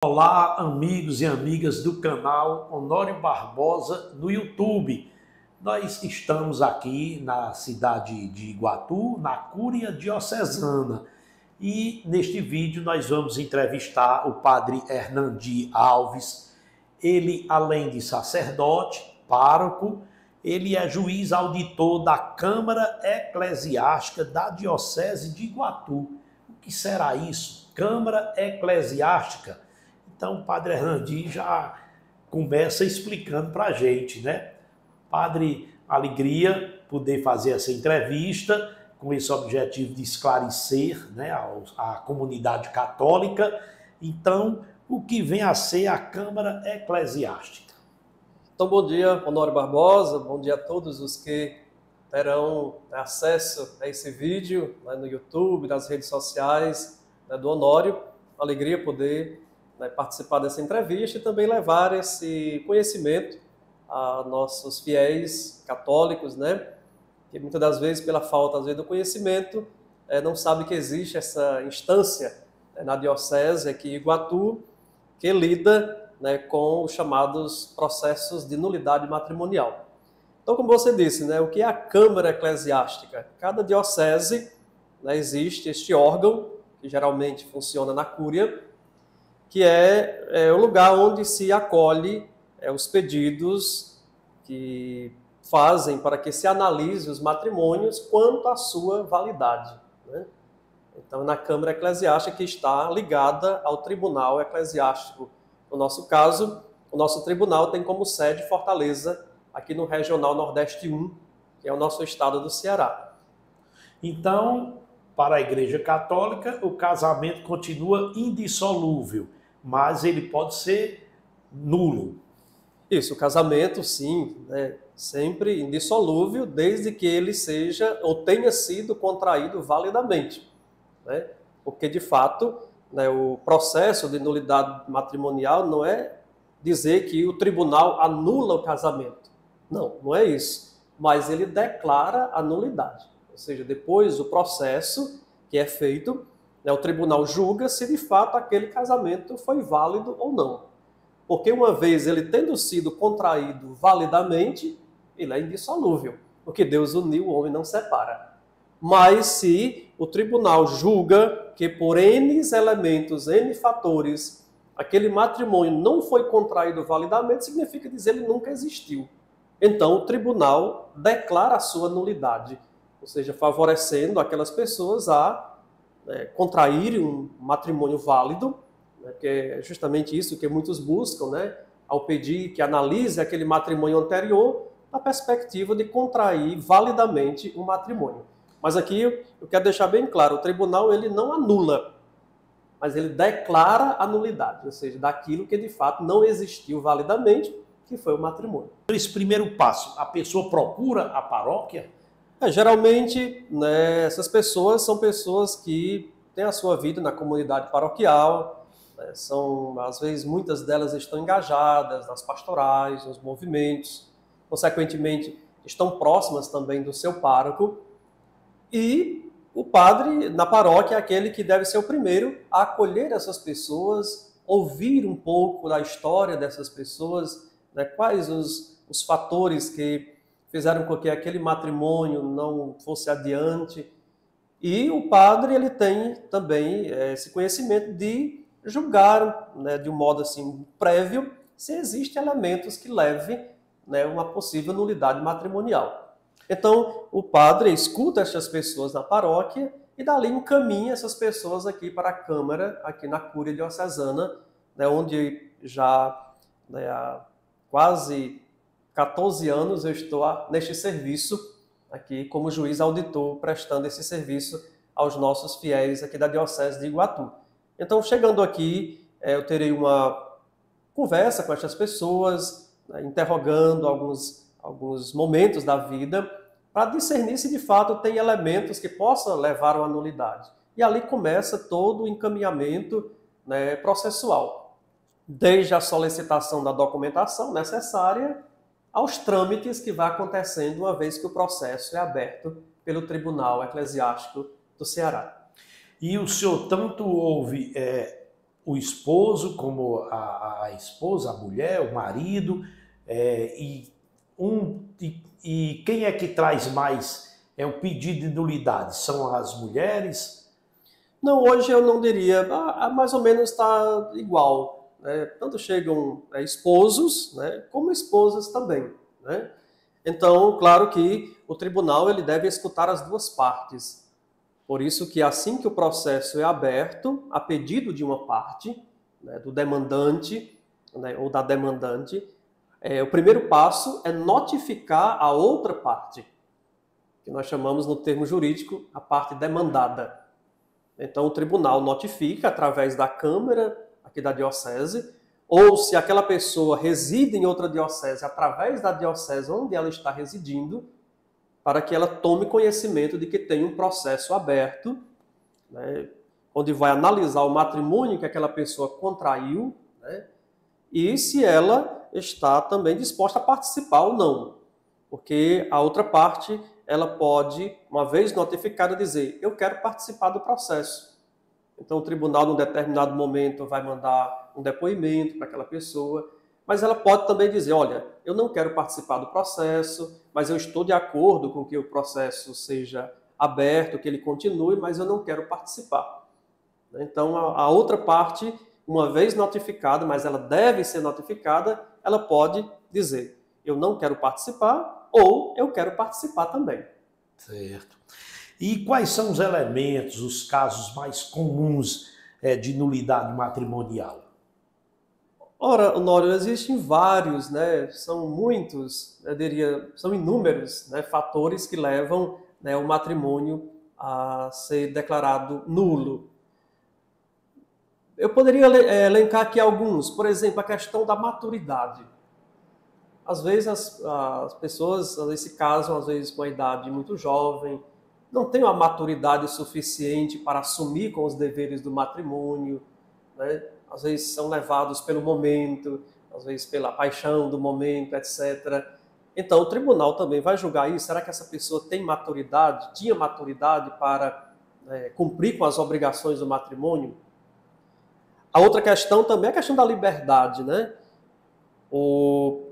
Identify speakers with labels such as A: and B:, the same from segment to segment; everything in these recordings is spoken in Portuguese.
A: Olá, amigos e amigas do canal Honório Barbosa no YouTube. Nós estamos aqui na cidade de Iguatu, na Cúria Diocesana. E neste vídeo nós vamos entrevistar o padre Hernandi Alves. Ele, além de sacerdote, pároco, ele é juiz auditor da Câmara Eclesiástica da Diocese de Iguatu. O que será isso? Câmara Eclesiástica? Então, o padre Hernandi já começa explicando para a gente, né? Padre, alegria poder fazer essa entrevista com esse objetivo de esclarecer, né, a comunidade católica. Então, o que vem a ser a Câmara Eclesiástica?
B: Então, bom dia, Honório Barbosa, bom dia a todos os que terão acesso a esse vídeo no YouTube, nas redes sociais do Honório. Alegria poder participar dessa entrevista e também levar esse conhecimento a nossos fiéis católicos, né? Que muitas das vezes, pela falta às vezes, do conhecimento, não sabe que existe essa instância na Diocese aqui em Iguatu, que lida com os chamados processos de nulidade matrimonial. Então, como você disse, o que é a Câmara Eclesiástica? Cada diocese existe este órgão, que geralmente funciona na Cúria, que é o lugar onde se acolhe os pedidos que fazem para que se analise os matrimônios quanto à sua validade, né? Então, na Câmara Eclesiástica, que está ligada ao Tribunal Eclesiástico. No nosso caso, o nosso tribunal tem como sede Fortaleza, aqui no Regional Nordeste 1, que é o nosso estado do Ceará.
A: Então, para a Igreja Católica, o casamento continua indissolúvel, mas ele pode ser nulo.
B: Isso, o casamento, sim, sempre indissolúvel, desde que ele seja ou tenha sido contraído validamente, né? Porque, de fato, o processo de nulidade matrimonial não é dizer que o tribunal anula o casamento. Não, não é isso. Mas ele declara a nulidade. Ou seja, depois do processo que é feito, o tribunal julga se de fato aquele casamento foi válido ou não. Porque uma vez ele tendo sido contraído validamente, ele é indissolúvel. Porque Deus uniu, o homem não separa. Mas se o tribunal julga que por N elementos, N fatores, aquele matrimônio não foi contraído validamente, significa dizer que ele nunca existiu. Então o tribunal declara a sua nulidade, ou seja, favorecendo aquelas pessoas a contraírem um matrimônio válido, que é justamente isso que muitos buscam, ao pedir que analise aquele matrimônio anterior, na perspectiva de contrair validamente um matrimônio. Mas aqui eu quero deixar bem claro, o tribunal ele não anula, mas ele declara a nulidade, ou seja, daquilo que de fato não existiu validamente, que foi o matrimônio.
A: Esse primeiro passo, a pessoa procura a paróquia?
B: Geralmente, essas pessoas são pessoas que têm a sua vida na comunidade paroquial, às vezes, muitas delas estão engajadas nas pastorais, nos movimentos, consequentemente, estão próximas também do seu pároco, e o padre na paróquia é aquele que deve ser o primeiro a acolher essas pessoas, ouvir um pouco da história dessas pessoas, quais os fatores que fizeram com que aquele matrimônio não fosse adiante. E o padre ele tem também esse conhecimento de julgar, de um modo assim prévio, se existem elementos que levem uma possível nulidade matrimonial. Então, o padre escuta essas pessoas na paróquia e dali encaminha essas pessoas aqui para a Câmara, aqui na Cúria Diocesana, onde já há quase 14 anos eu estou neste serviço aqui como juiz auditor, prestando esse serviço aos nossos fiéis aqui da Diocese de Iguatu. Então, chegando aqui, eu terei uma conversa com essas pessoas, interrogando alguns momentos da vida, para discernir se de fato tem elementos que possam levar a uma nulidade. E ali começa todo o encaminhamento processual, desde a solicitação da documentação necessária aos trâmites que vai acontecendo uma vez que o processo é aberto pelo Tribunal Eclesiástico do Ceará.
A: E o senhor tanto ouve o esposo, como a esposa, a mulher, o marido, e quem é que traz mais o pedido de nulidade? São as mulheres?
B: Não, hoje eu não diria, mais ou menos está igual, né? Tanto chegam esposos, né, como esposas também, né? Então, claro que o tribunal ele deve escutar as duas partes. Por isso que assim que o processo é aberto, a pedido de uma parte, né, do demandante, né, ou da demandante, o primeiro passo é notificar a outra parte, que nós chamamos no termo jurídico a parte demandada. Então o tribunal notifica através da Câmara aqui da diocese, ou se aquela pessoa reside em outra diocese, através da diocese onde ela está residindo, para que ela tome conhecimento de que tem um processo aberto, né, onde vai analisar o matrimônio que aquela pessoa contraiu, né, e se ela está também disposta a participar ou não. Porque a outra parte, ela pode, uma vez notificada, dizer: eu quero participar do processo. Então o tribunal, num determinado momento, vai mandar um depoimento para aquela pessoa, mas ela pode também dizer: olha, eu não quero participar do processo, mas eu estou de acordo com que o processo seja aberto, que ele continue, mas eu não quero participar. Então a outra parte, uma vez notificada, mas ela deve ser notificada, ela pode dizer: eu não quero participar ou eu quero participar também.
A: Certo. E quais são os elementos, os casos mais comuns de nulidade matrimonial?
B: Ora, Honório, existem vários, né? São muitos, eu diria, são inúmeros, né, fatores que levam, né, o matrimônio a ser declarado nulo. Eu poderia elencar aqui alguns, por exemplo, a questão da maturidade. Às vezes as pessoas se casam, às vezes com a idade muito jovem, não têm a maturidade suficiente para assumir com os deveres do matrimônio, né? Às vezes são levados pelo momento, às vezes pela paixão do momento, etc. Então o tribunal também vai julgar isso. Será que essa pessoa tem maturidade, tinha maturidade para cumprir com as obrigações do matrimônio? A outra questão também é a questão da liberdade, né?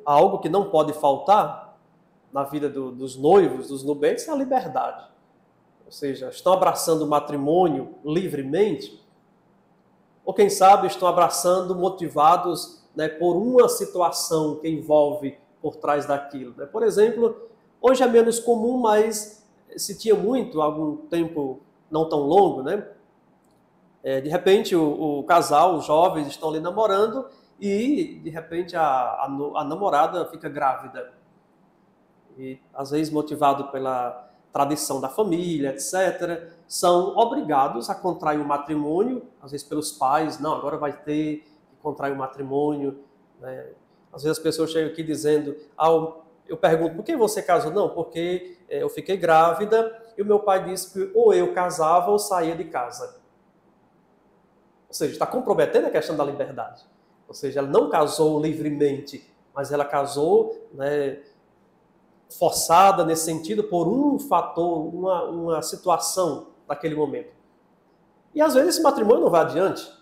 B: Algo que não pode faltar na vida dos noivos, dos nubentes, é a liberdade. Ou seja, estão abraçando o matrimônio livremente, ou quem sabe estão abraçando motivados, né, por uma situação que envolve por trás daquilo, né? Por exemplo, hoje é menos comum, mas se tinha muito, há algum tempo não tão longo, né? De repente o casal, os jovens estão ali namorando e de repente a namorada fica grávida. E às vezes motivado pela tradição da família, etc., são obrigados a contrair um matrimônio, às vezes pelos pais: não, agora vai ter que contrair um matrimônio, né? Às vezes as pessoas chegam aqui dizendo: eu pergunto, por que você casou? Não, porque eu fiquei grávida e o meu pai disse que ou eu casava ou saía de casa. Ou seja, está comprometendo a questão da liberdade. Ou seja, ela não casou livremente, mas ela casou, né, forçada nesse sentido por um fator, uma situação daquele momento. E às vezes esse matrimônio não vai adiante.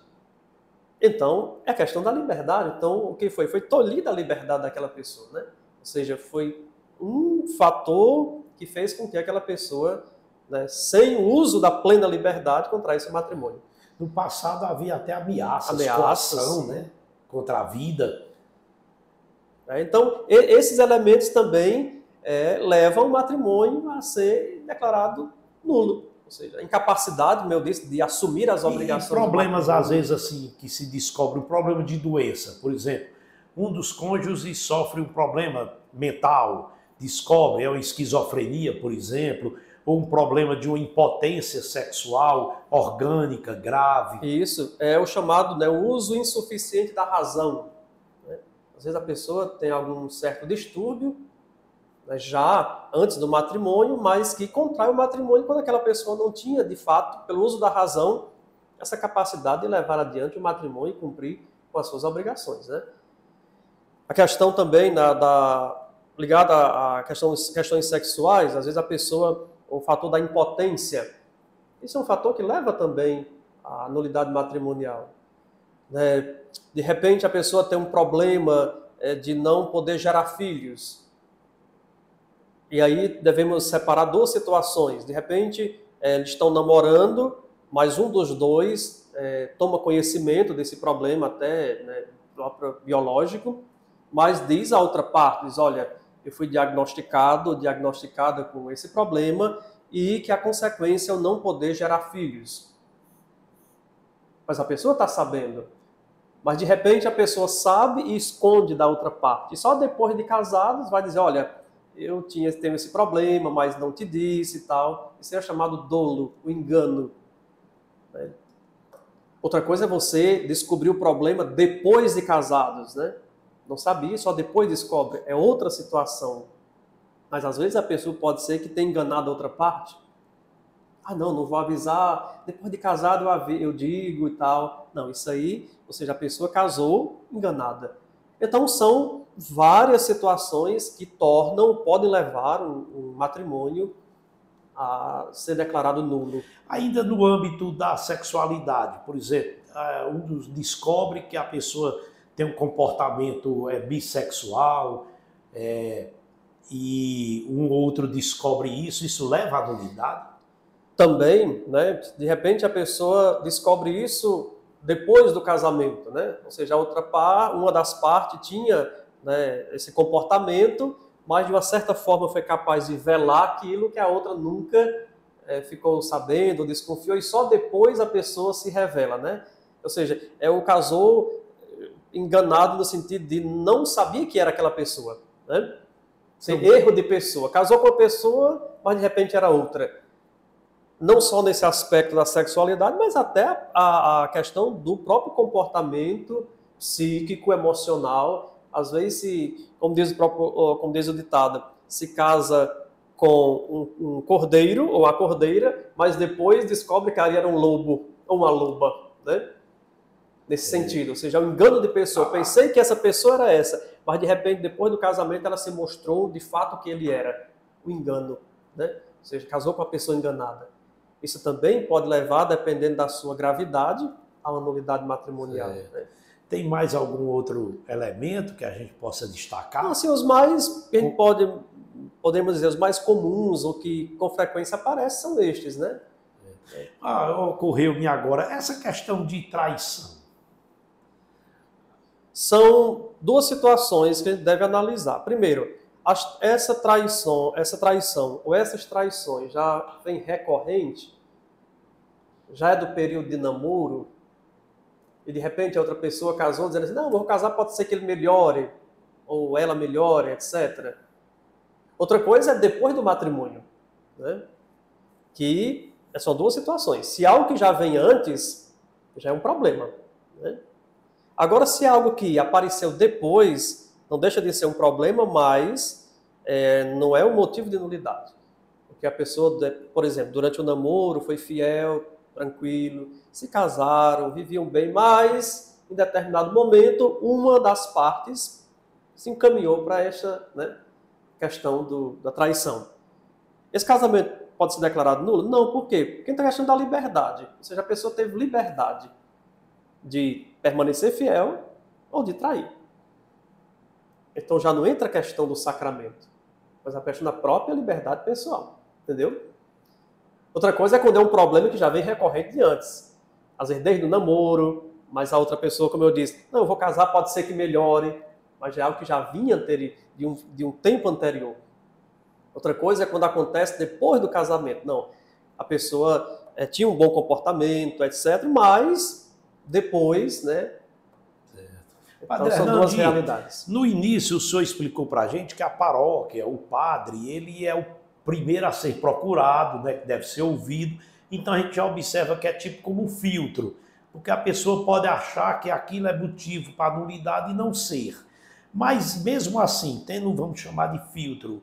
B: Então, é a questão da liberdade. Então, o que foi? Foi tolhida a liberdade daquela pessoa, né? Ou seja, foi um fator que fez com que aquela pessoa, né, sem o uso da plena liberdade, contraísse o matrimônio.
A: No passado havia até ameaças, coação, né, contra a vida.
B: Então, esses elementos também levam o matrimônio a ser declarado nulo. Ou seja, a incapacidade, como eu disse, de assumir as obrigações.
A: E problemas, às vezes, assim, que se descobre um problema de doença. Por exemplo, um dos cônjuges sofre um problema mental, descobre, é uma esquizofrenia, por exemplo, ou um problema de uma impotência sexual orgânica grave.
B: Isso, é o chamado, né, o uso insuficiente da razão. Né? Às vezes a pessoa tem algum certo distúrbio, né, já antes do matrimônio, mas que contrai o matrimônio quando aquela pessoa não tinha, de fato, pelo uso da razão, essa capacidade de levar adiante o matrimônio e cumprir com as suas obrigações. Né? A questão também ligada a questões sexuais, às vezes a pessoa, o fator da impotência, isso é um fator que leva também à nulidade matrimonial. né? De repente a pessoa tem um problema de não poder gerar filhos. E aí devemos separar duas situações. De repente eles estão namorando, mas um dos dois toma conhecimento desse problema até, né, próprio biológico, mas diz a outra parte, diz, olha, eu fui diagnosticada com esse problema e que a consequência é eu não poder gerar filhos. Mas a pessoa está sabendo. Mas de repente a pessoa sabe e esconde da outra parte. E só depois de casados vai dizer, olha, tenho esse problema, mas não te disse e tal. Isso é chamado dolo, o engano. Outra coisa é você descobrir o problema depois de casados, né? Não sabia, só depois descobre. É outra situação. Mas às vezes a pessoa pode ser que tenha enganado a outra parte. Ah, não vou avisar, depois de casado eu digo e tal. Não, isso aí, ou seja, a pessoa casou enganada. Então são várias situações que podem levar um matrimônio a ser declarado nulo.
A: Ainda no âmbito da sexualidade, por exemplo, descobre que a pessoa tem um comportamento bissexual, e um outro descobre isso leva à nulidade?
B: Também, né, de repente a pessoa descobre isso depois do casamento, né? Ou seja, uma das partes tinha, né, esse comportamento, mas de uma certa forma foi capaz de velar aquilo que a outra nunca ficou sabendo, desconfiou, e só depois a pessoa se revela, né? Ou seja, o casou enganado no sentido de não sabia que era aquela pessoa, né? Sem erro de pessoa. Casou com uma pessoa, mas de repente era outra. Não só nesse aspecto da sexualidade, mas até a questão do próprio comportamento psíquico, emocional. Às vezes, como diz o ditado, se casa com um cordeiro ou a cordeira, mas depois descobre que ali era um lobo ou uma loba, né? Nesse sentido, ou seja, um engano de pessoa. Eu pensei que essa pessoa era essa, mas de repente, depois do casamento, ela se mostrou de fato que ele era. O engano, né? Ou seja, casou com a pessoa enganada. Isso também pode levar, dependendo da sua gravidade, a uma nulidade matrimonial. Né?
A: Tem mais algum outro elemento que a gente possa destacar?
B: Não, assim, podemos dizer, os mais comuns, ou que com frequência aparecem, são estes, né?
A: Ocorreu-me agora essa questão de traição.
B: São duas situações que a gente deve analisar. Primeiro, essa traição ou essas traições já vem recorrente, já é do período de namoro, e de repente a outra pessoa casou dizendo assim, não, vou casar, pode ser que ele melhore, ou ela melhore, etc. Outra coisa é depois do matrimônio, né? Que são duas situações. Se algo que já vem antes, já é um problema, né? Agora, se é algo que apareceu depois, não deixa de ser um problema, mas não é um motivo de nulidade. Porque a pessoa, por exemplo, durante o namoro foi fiel, tranquilo, se casaram, viviam bem, mas em determinado momento uma das partes se encaminhou para esta, né, questão da traição. Esse casamento pode ser declarado nulo? Não, por quê? Porque tem a questão da liberdade. Ou seja, a pessoa teve liberdade de permanecer fiel ou de trair. Então já não entra a questão do sacramento, mas a questão da própria liberdade pessoal. Entendeu? Outra coisa é quando é um problema que já vem recorrente de antes. Às vezes desde o namoro, mas a outra pessoa, como eu disse, não, eu vou casar, pode ser que melhore, mas já é algo que já vinha de um tempo anterior. Outra coisa é quando acontece depois do casamento. Não, a pessoa tinha um bom comportamento, etc., mas depois, né? Então, são duas realidades.
A: No início, o senhor explicou para a gente que a paróquia, o padre, ele é o primeiro a ser procurado, né, que deve ser ouvido. Então a gente já observa que é tipo como um filtro, porque a pessoa pode achar que aquilo é motivo para nulidade e não ser. Mas mesmo assim, tendo, vamos chamar de filtro,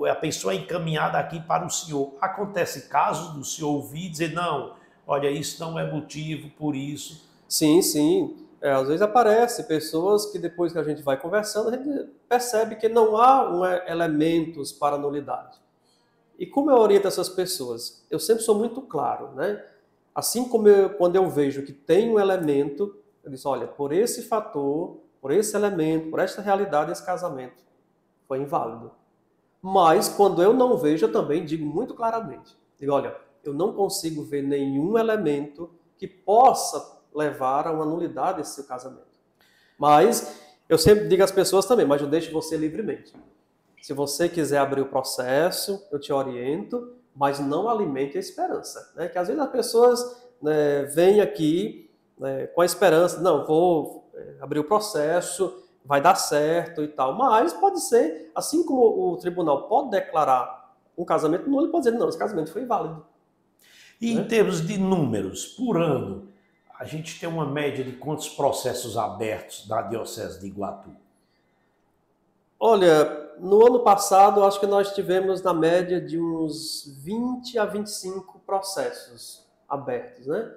A: a pessoa é encaminhada aqui para o senhor. Acontece casos do senhor ouvir e dizer, não, olha, isso não é motivo por isso.
B: Sim, sim. Às vezes aparece pessoas que depois que a gente vai conversando, a gente percebe que não há elementos para nulidade. E como eu oriento essas pessoas? Eu sempre sou muito claro, né? Assim como quando eu vejo que tem um elemento, Eu disse, olha, por esse fator, por esse elemento, por esta realidade, esse casamento foi inválido. Mas, quando eu não vejo, eu também digo muito claramente. Digo, olha, eu não consigo ver nenhum elemento que possa levar a uma nulidade desse seu casamento. Mas, eu sempre digo às pessoas também, mas eu deixo você livremente. Se você quiser abrir o processo, eu te oriento, mas não alimente a esperança. Né? Que às vezes as pessoas, né, vêm aqui, né, com a esperança, não, vou abrir o processo, vai dar certo e tal. Mas pode ser, assim como o tribunal pode declarar um casamento nulo, ele pode dizer, não, esse casamento foi inválido.
A: E em termos de números, por ano, a gente tem uma média de quantos processos abertos da Diocese de Iguatu?
B: Olha, no ano passado, acho que nós tivemos na média de uns 20 a 25 processos abertos, né?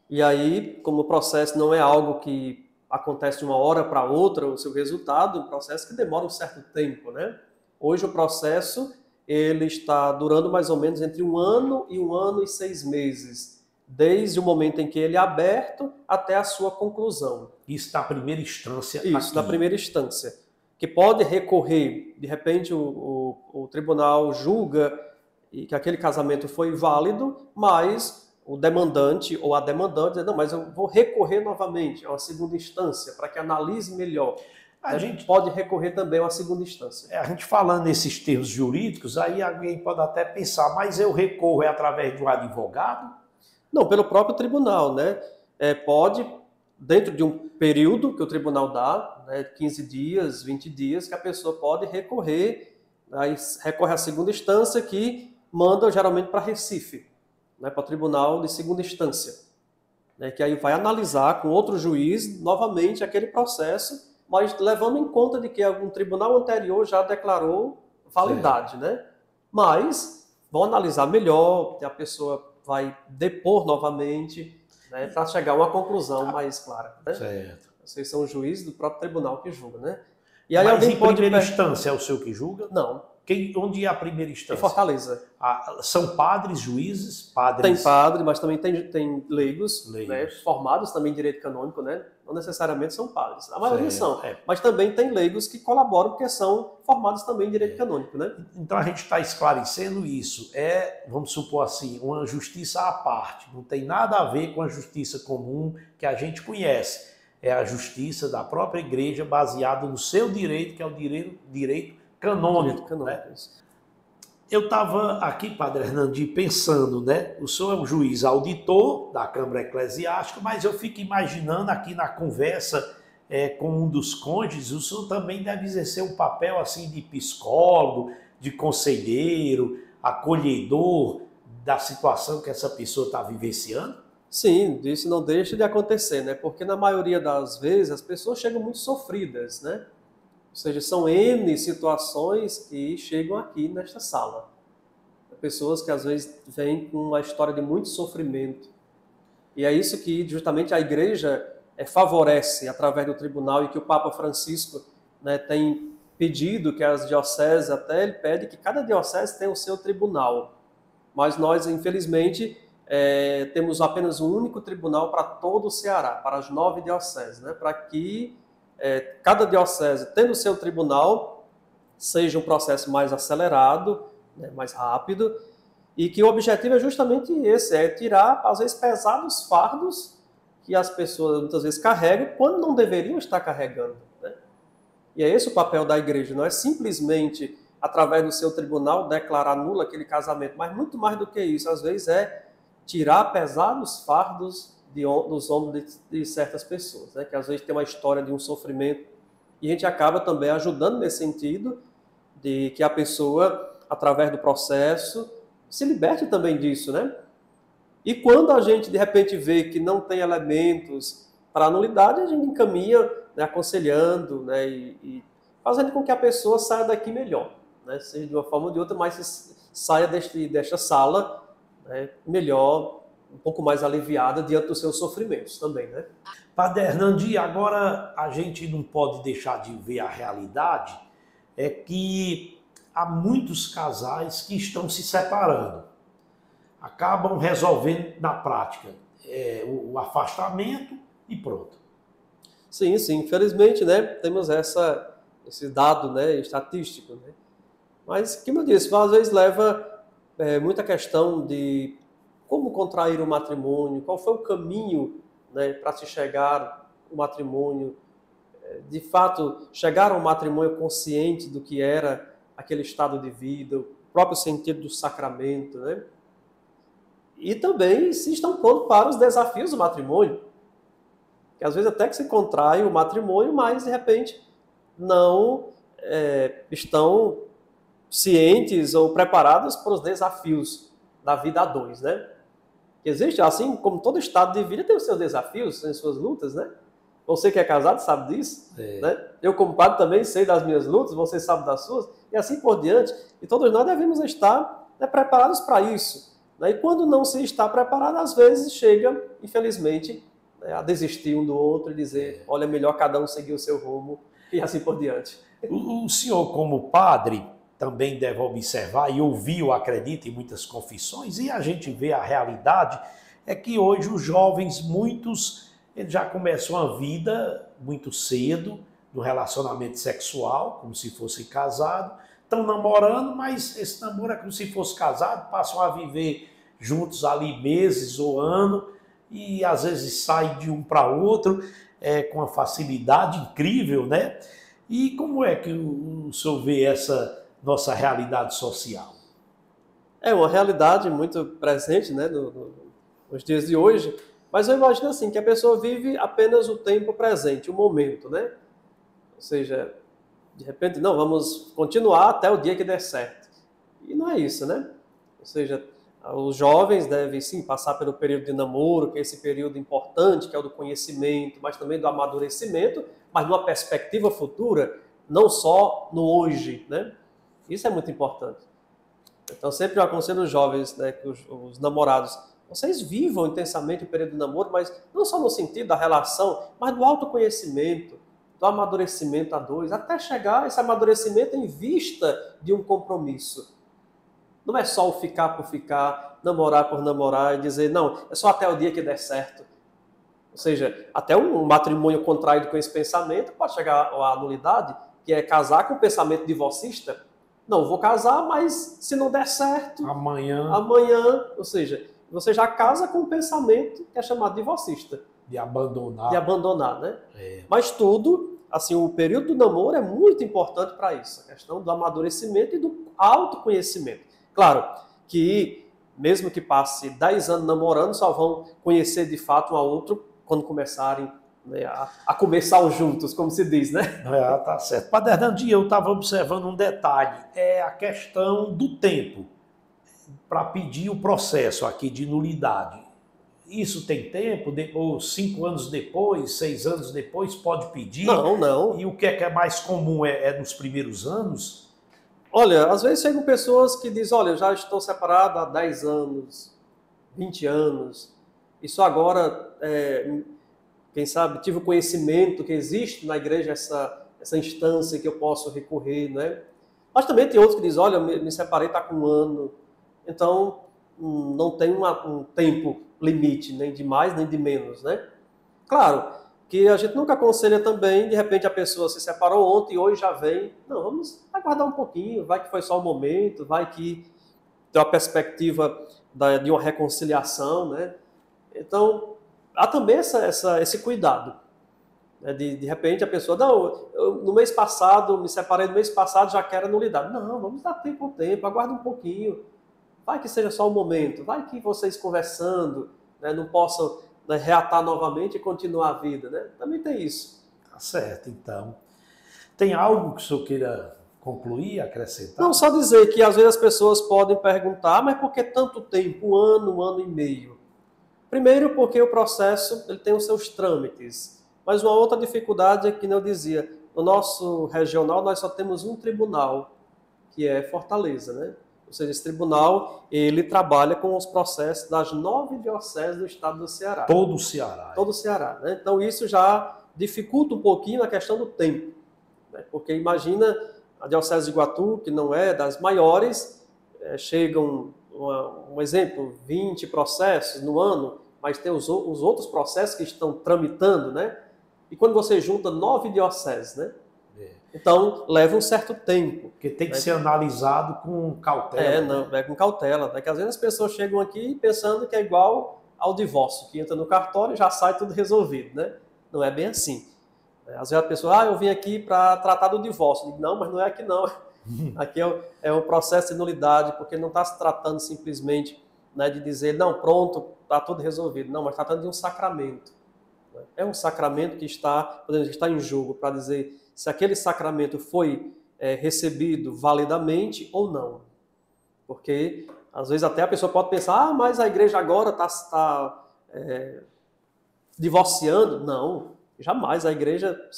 B: E aí, como o processo não é algo que acontece de uma hora para outra, o seu resultado, um processo que demora um certo tempo, né? Hoje o processo, ele está durando mais ou menos entre 1 ano e 6 meses, desde o momento em que ele é aberto até a sua conclusão.
A: Isso na primeira instância.
B: Isso,
A: aqui.
B: na primeira instância. Que pode recorrer, de repente o tribunal julga que aquele casamento foi válido, mas o demandante ou a demandante diz, não, mas eu vou recorrer novamente a uma segunda instância para que analise melhor. A gente pode recorrer também a uma segunda instância.
A: A gente falando nesses termos jurídicos, aí alguém pode até pensar, mas eu recorro através de um advogado?
B: Não, pelo próprio tribunal, né? Pode, dentro de um período que o tribunal dá, né, 15 dias, 20 dias, que a pessoa pode recorrer, aí recorre à segunda instância, que manda geralmente para Recife, né, para o tribunal de segunda instância, né, que aí vai analisar com outro juiz novamente aquele processo, mas levando em conta de que algum tribunal anterior já declarou validade, né? Mas vão analisar melhor, a pessoa vai depor novamente, né, para chegar a uma conclusão mais clara. Né?
A: Certo.
B: Vocês são os juízes do próprio tribunal que julga, né? E aí
A: mas
B: alguém
A: em
B: pode
A: primeira instância é o seu que julga?
B: Não.
A: Onde é a primeira instância?
B: Em Fortaleza.
A: São padres, juízes, padres?
B: Tem padre, mas também tem leigos. Né, formados também em direito canônico, né? Não necessariamente são padres. A maioria são. Mas também tem leigos que colaboram porque são formados também em direito canônico, né?
A: Então a gente está esclarecendo isso. Vamos supor assim, uma justiça à parte. Não tem nada a ver com a justiça comum que a gente conhece. É a justiça da própria igreja baseada no seu direito, que é o direito canônico. Né? Eu estava aqui, Padre Hernandi, pensando, né? O senhor é um juiz auditor da Câmara Eclesiástica, mas eu fico imaginando aqui na conversa com um dos cônjuges, o senhor também deve exercer um papel assim de psicólogo, de conselheiro, acolhedor da situação que essa pessoa está vivenciando?
B: Sim, isso não deixa de acontecer, né? Porque na maioria das vezes as pessoas chegam muito sofridas, né? Ou seja, são N situações que chegam aqui nesta sala. Pessoas que às vezes vêm com uma história de muito sofrimento. E é isso que justamente a igreja favorece através do tribunal e que o Papa Francisco, né, tem pedido que as dioceses, até ele pede que cada diocese tenha o seu tribunal. Mas nós, infelizmente, temos apenas um único tribunal para todo o Ceará, para as 9 dioceses, né, para que cada diocese, tendo o seu tribunal, seja um processo mais acelerado, né, mais rápido, e que o objetivo é justamente esse, tirar, às vezes, pesados fardos que as pessoas muitas vezes carregam quando não deveriam estar carregando. Né? E é esse o papel da igreja, não é simplesmente, através do seu tribunal, declarar nulo aquele casamento, mas muito mais do que isso, às vezes tirar pesados fardos dos ombros de certas pessoas, né? Que às vezes tem uma história de um sofrimento, e a gente acaba também ajudando nesse sentido de que a pessoa, através do processo, se liberte também disso, né? E quando a gente de repente vê que não tem elementos para nulidade, a gente encaminha, né, aconselhando, né, e fazendo com que a pessoa saia daqui melhor, né? Seja de uma forma ou de outra, mas saia desta sala, né, melhor, um pouco mais aliviada diante dos seus sofrimentos também, né?
A: Padre Hernandi, agora a gente não pode deixar de ver a realidade, é que há muitos casais que estão se separando, acabam resolvendo na prática o afastamento e pronto.
B: Sim, sim, infelizmente, né, temos esse dado, né, estatístico, né? Mas, como eu disse, às vezes leva muita questão de como contrair o matrimônio, qual foi o caminho, né, para se chegar ao matrimônio, de fato, chegar ao matrimônio consciente do que era aquele estado de vida, o próprio sentido do sacramento, né? E também se estão prontos para os desafios do matrimônio, que às vezes até que se contrai o matrimônio, mas de repente não estão cientes ou preparados para os desafios da vida a dois, né? Que existe, assim como todo estado de vida tem os seus desafios, tem as suas lutas, né? Você que é casado sabe disso, né? Eu como padre também sei das minhas lutas, você sabe das suas, e assim por diante. E todos nós devemos estar, né, preparados para isso, né? E quando não se está preparado, às vezes chega, infelizmente, né, a desistir um do outro e dizer, olha, melhor cada um seguir o seu rumo, e assim por diante.
A: O senhor, como padre, também deve observar e ouvir, eu acredito, em muitas confissões, e a gente vê a realidade, é que hoje os jovens, muitos, eles já começam a vida muito cedo, no relacionamento sexual, como se fosse casado, estão namorando, mas esse namoro é como se fosse casado, passam a viver juntos ali meses ou ano, e às vezes saem de um para outro, com uma facilidade incrível, né? E como é que o senhor vê essa nossa realidade social?
B: É uma realidade muito presente, né, nos dias de hoje, mas eu imagino assim, que a pessoa vive apenas o tempo presente, o momento, né? Ou seja, de repente, não, vamos continuar até o dia que der certo. E não é isso, né? Ou seja, os jovens devem sim passar pelo período de namoro, que é esse período importante, que é o do conhecimento, mas também do amadurecimento, mas numa perspectiva futura, não só no hoje, né? Isso é muito importante. Então, sempre eu aconselho os jovens, né, que os namorados, vocês vivam intensamente o período de namoro, mas não só no sentido da relação, mas do autoconhecimento, do amadurecimento a dois, até chegar esse amadurecimento em vista de um compromisso. Não é só o ficar por ficar, namorar por namorar e dizer, não, é só até o dia que der certo. Ou seja, até um matrimônio contraído com esse pensamento pode chegar à nulidade, que é casar com o pensamento divorcista. Não, vou casar, mas se não der certo,
A: Amanhã,
B: ou seja, você já casa com um pensamento que é chamado divorcista.
A: de abandonar.
B: De abandonar, né? Mas tudo, assim, o período do namoro é muito importante para isso, a questão do amadurecimento e do autoconhecimento. Claro que, mesmo que passe 10 anos namorando, só vão conhecer de fato um ao outro quando começarem, né, a comer sal juntos, como se diz, né?
A: Tá certo. Padre Hernando, eu estava observando um detalhe, é a questão do tempo para pedir o processo aqui de nulidade. Isso tem tempo? Ou 5 anos depois, 6 anos depois, pode pedir?
B: Não, não.
A: E o que é mais comum é nos primeiros anos?
B: Olha, às vezes chegam pessoas que dizem, olha, eu já estou separado há 10 anos, 20 anos, isso agora, quem sabe, tive o conhecimento que existe na igreja essa instância que eu posso recorrer, né? Mas também tem outros que dizem, olha, eu me separei, está com 1 ano, então não tem um tempo limite, nem de mais, nem de menos, né? Claro que a gente nunca aconselha também, de repente a pessoa se separou ontem e hoje já vem. Não, vamos aguardar um pouquinho, vai que foi só um momento, vai que tem uma perspectiva de uma reconciliação, né? Então, há também esse cuidado, né? De repente a pessoa, não, no mês passado, me separei no mês passado, já quero nulidade. Não, vamos dar tempo ao tempo, aguarda um pouquinho. Vai que seja só um momento, vai que vocês conversando, né, não possam, né, reatar novamente e continuar a vida, né? Também tem isso.
A: Tá certo, então. Tem algo que o senhor queira concluir, acrescentar?
B: Não, só dizer que às vezes as pessoas podem perguntar, mas por que tanto tempo? 1 ano e meio? Primeiro porque o processo ele tem os seus trâmites, mas uma outra dificuldade é que, como eu dizia, no nosso regional nós só temos um tribunal, que é Fortaleza, né? Ou seja, esse tribunal, ele trabalha com os processos das 9 dioceses do estado do Ceará.
A: Todo o Ceará.
B: Todo o Ceará, né? Então isso já dificulta um pouquinho a questão do tempo, né? Porque imagina a diocese de Iguatu, que não é das maiores, chegam, um exemplo, 20 processos no ano, mas tem os outros processos que estão tramitando, né? E quando você junta 9 dioceses, né? Então, leva um certo tempo.
A: Porque tem que ser analisado com cautela.
B: Não, com cautela. Né? Que às vezes as pessoas chegam aqui pensando que é igual ao divórcio, que entra no cartório e já sai tudo resolvido, né? Não é bem assim. Às vezes a pessoa, eu vim aqui para tratar do divórcio. Eu digo, não, mas não é aqui não. Aqui é um processo de nulidade, porque não está se tratando simplesmente, né, de dizer, não, pronto, está tudo resolvido. Não, mas está tratando de um sacramento. É um sacramento que está em jogo para dizer se aquele sacramento foi recebido validamente ou não. Porque, às vezes, até a pessoa pode pensar, mas a igreja agora está divorciando. Não, jamais. A igreja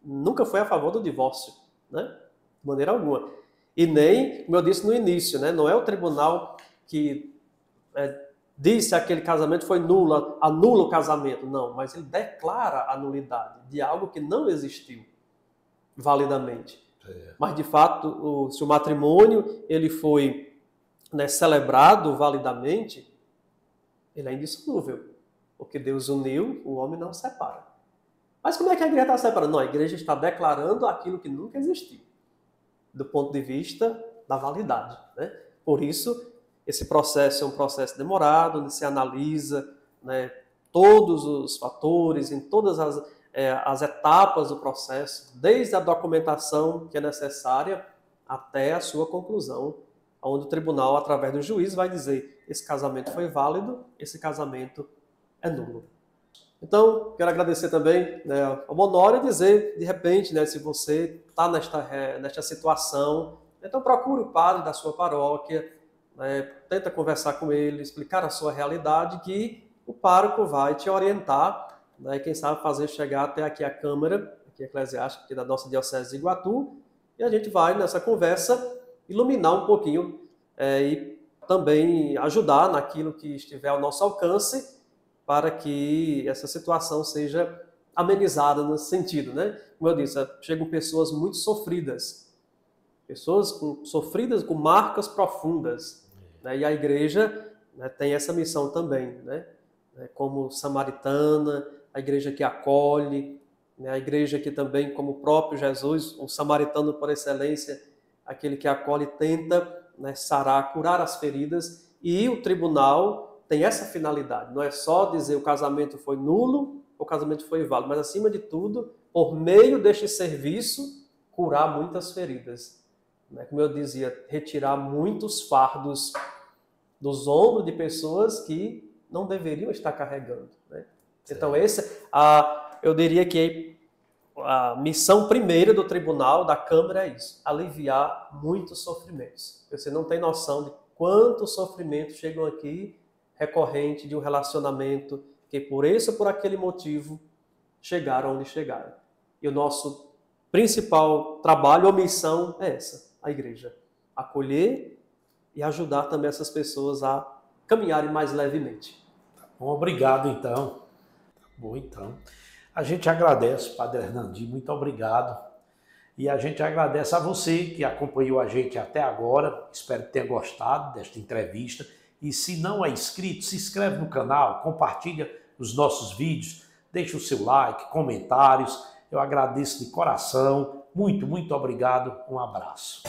B: nunca foi a favor do divórcio, né? De maneira alguma. E nem, como eu disse no início, né? Não é o tribunal que diz se aquele casamento foi nulo, anula o casamento. Não, mas ele declara a nulidade de algo que não existiu validamente. Mas, de fato, se o matrimônio ele foi, né, celebrado validamente, ele é indissolúvel. Porque Deus uniu, o homem não separa. Mas como é que a igreja está separando? Não, a igreja está declarando aquilo que nunca existiu, do ponto de vista da validade, né? Por isso, esse processo é um processo demorado, onde se analisa, né, todos os fatores, em todas as etapas do processo, desde a documentação que é necessária até a sua conclusão, onde o tribunal, através do juiz, vai dizer esse casamento foi válido, esse casamento é nulo. Então, quero agradecer também, né, ao Honório e dizer, de repente, né, se você está nesta situação, então procure o padre da sua paróquia, né, tenta conversar com ele, explicar a sua realidade, que o pároco vai te orientar, né, e quem sabe fazer chegar até aqui a Câmara, aqui eclesiástica, aqui da nossa Diocese de Iguatu, e a gente vai, nessa conversa, iluminar um pouquinho e também ajudar naquilo que estiver ao nosso alcance, para que essa situação seja amenizada nesse sentido, né? Como eu disse, chegam pessoas muito sofridas, sofridas com marcas profundas, né? E a igreja, né, tem essa missão também, né? Como samaritana, a igreja que acolhe, né? A igreja que também, como o próprio Jesus, o samaritano por excelência, aquele que acolhe, tenta, né, sarar, curar as feridas, e o tribunal tem essa finalidade, não é só dizer o casamento foi nulo, o casamento foi válido, mas acima de tudo, por meio deste serviço, curar muitas feridas. Como eu dizia, retirar muitos fardos dos ombros de pessoas que não deveriam estar carregando, né? Então eu diria que a missão primeira do tribunal, da Câmara é isso, aliviar muitos sofrimentos. Você não tem noção de quantos sofrimentos chegam aqui recorrente de um relacionamento que por esse ou por aquele motivo chegaram onde chegaram. E o nosso principal trabalho ou missão é essa, a igreja. Acolher e ajudar também essas pessoas a caminharem mais levemente.
A: Bom, obrigado então. Bom, então. A gente agradece, Padre Hernandy, muito obrigado. E a gente agradece a você que acompanhou a gente até agora. Espero que tenha gostado desta entrevista. E se não é inscrito, se inscreve no canal, compartilha os nossos vídeos, deixa o seu like, comentários. Eu agradeço de coração. Muito, muito obrigado. Um abraço.